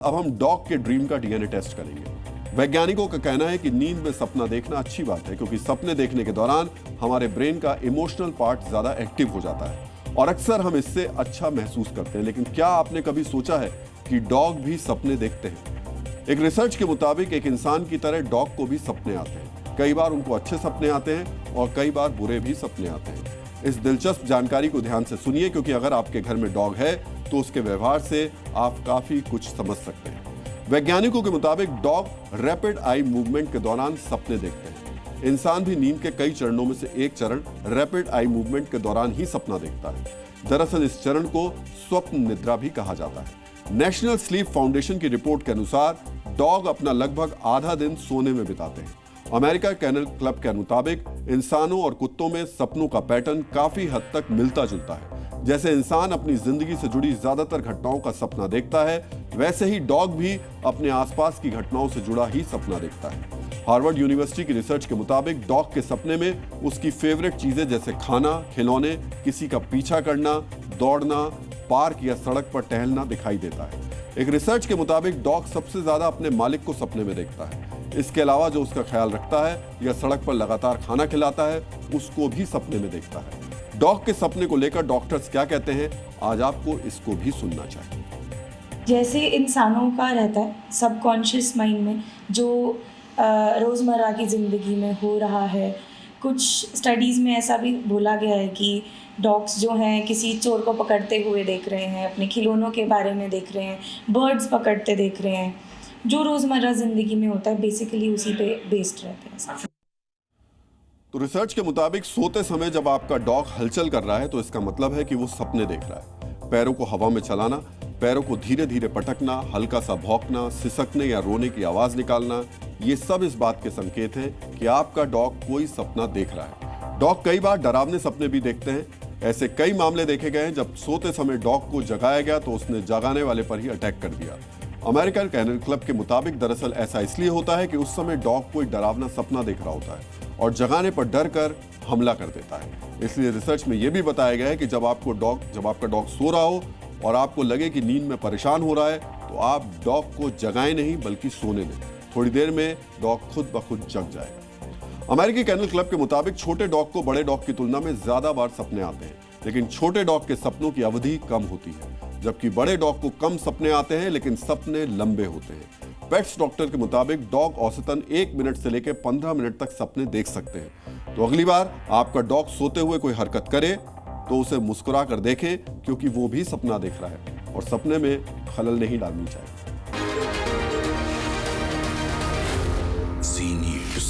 अब हम डॉग के ड्रीम का डीएनए टेस्ट करेंगे। वैज्ञानिकों का कहना है कि नींद में सपना देखना अच्छी बात है, क्योंकि सपने देखने के दौरान हमारे ब्रेन का इमोशनल पार्ट ज्यादा एक्टिव हो जाता है और अक्सर हम इससे अच्छा महसूस करते हैं। लेकिन क्या आपने कभी सोचा है कि डॉग भी सपने देखते हैं? एक रिसर्च के मुताबिक एक इंसान की तरह डॉग को भी सपने आते हैं। कई बार उनको अच्छे सपने आते हैं और कई बार बुरे भी सपने आते हैं। इस दिलचस्प जानकारी को ध्यान से सुनिए, क्योंकि अगर आपके घर में डॉग है तो उसके व्यवहार से आप काफी कुछ समझ सकते हैं। वैज्ञानिकों के मुताबिक डॉग रैपिड आई मूवमेंट के दौरान सपने देखते हैं। इंसान भी नींद के कई चरणों में से एक चरण रैपिड आई मूवमेंट के दौरान ही सपना देखता है। दरअसल इस चरण को स्वप्न निद्रा भी कहा जाता है। नेशनल स्लीप फाउंडेशन की रिपोर्ट के अनुसार डॉग अपना लगभग आधा दिन सोने में बिताते हैं। अमेरिका कैनल क्लब के मुताबिक इंसानों और कुत्तों में सपनों का पैटर्न काफी हद तक मिलता जुलता है। जैसे इंसान अपनी जिंदगी से जुड़ी ज्यादातर घटनाओं का सपना देखता है, वैसे ही डॉग भी अपने आसपास की घटनाओं से जुड़ा ही सपना देखता है। हार्वर्ड यूनिवर्सिटी की रिसर्च के मुताबिक डॉग के सपने में उसकी फेवरेट चीजें जैसे खाना, खिलौने, किसी का पीछा करना, दौड़ना, पार्क या सड़क पर टहलना दिखाई देता है। एक रिसर्च के मुताबिक डॉग सबसे ज्यादा अपने मालिक को सपने में देखता है। इसके अलावा जो उसका ख्याल रखता है या सड़क पर लगातार खाना खिलाता है, उसको भी सपने में देखता है। डॉग के सपने को लेकर डॉक्टर्स क्या कहते हैं, आज आपको इसको भी सुनना चाहिए। जैसे इंसानों का रहता है सबकॉन्शियस माइंड में जो रोज़मर्रा की ज़िंदगी में हो रहा है। कुछ स्टडीज़ में ऐसा भी बोला गया है कि डॉग्स जो हैं किसी चोर को पकड़ते हुए देख रहे हैं, अपने खिलौनों के बारे में देख रहे हैं, बर्ड्स पकड़ते देख रहे हैं। जो रोज़मर्रा ज़िंदगी में होता है बेसिकली उसी पे बेस्ड रहते हैं। तो रिसर्च के मुताबिक सोते समय जब आपका डॉग हलचल कर रहा है तो इसका मतलब है कि वो सपने देख रहा है। पैरों को हवा में चलाना, पैरों को धीरे धीरे पटकना, हल्का सा भौंकना, सिसकने या रोने की आवाज निकालना, ये सब इस बात के संकेत हैं कि आपका डॉग कोई सपना देख रहा है। डॉग कई बार डरावने सपने भी देखते हैं। ऐसे कई मामले देखे गए हैं जब सोते समय डॉग को जगाया गया तो उसने जगाने वाले पर ही अटैक कर दिया। अमेरिकन कैनल क्लब के मुताबिक दरअसल ऐसा इसलिए होता है कि उस समय डॉग कोई डरावना सपना देख रहा होता है और जगाने पर डर कर हमला कर देता है। इसलिए रिसर्च में यह भी बताया गया है कि जब आपका डॉग सो रहा हो और आपको लगे कि नींद में परेशान हो रहा है तो आप डॉग को जगाएं नहीं बल्कि सोने दें। थोड़ी देर में डॉग खुद ब खुद जग जाएगा। अमेरिकी कैनल क्लब के मुताबिक छोटे डॉग को बड़े डॉग की तुलना में ज्यादा बार सपने आते हैं, लेकिन छोटे डॉग के सपनों की अवधि कम होती है, जबकि बड़े डॉग को कम सपने आते हैं लेकिन सपने लंबे होते हैं। पेट्स डॉक्टर के मुताबिक डॉग औसतन 1 मिनट से लेकर 15 मिनट तक सपने देख सकते हैं। तो अगली बार आपका डॉग सोते हुए कोई हरकत करे तो उसे मुस्कुरा कर देखें, क्योंकि वो भी सपना देख रहा है और सपने में खलल नहीं डालनी चाहिए। Zee News.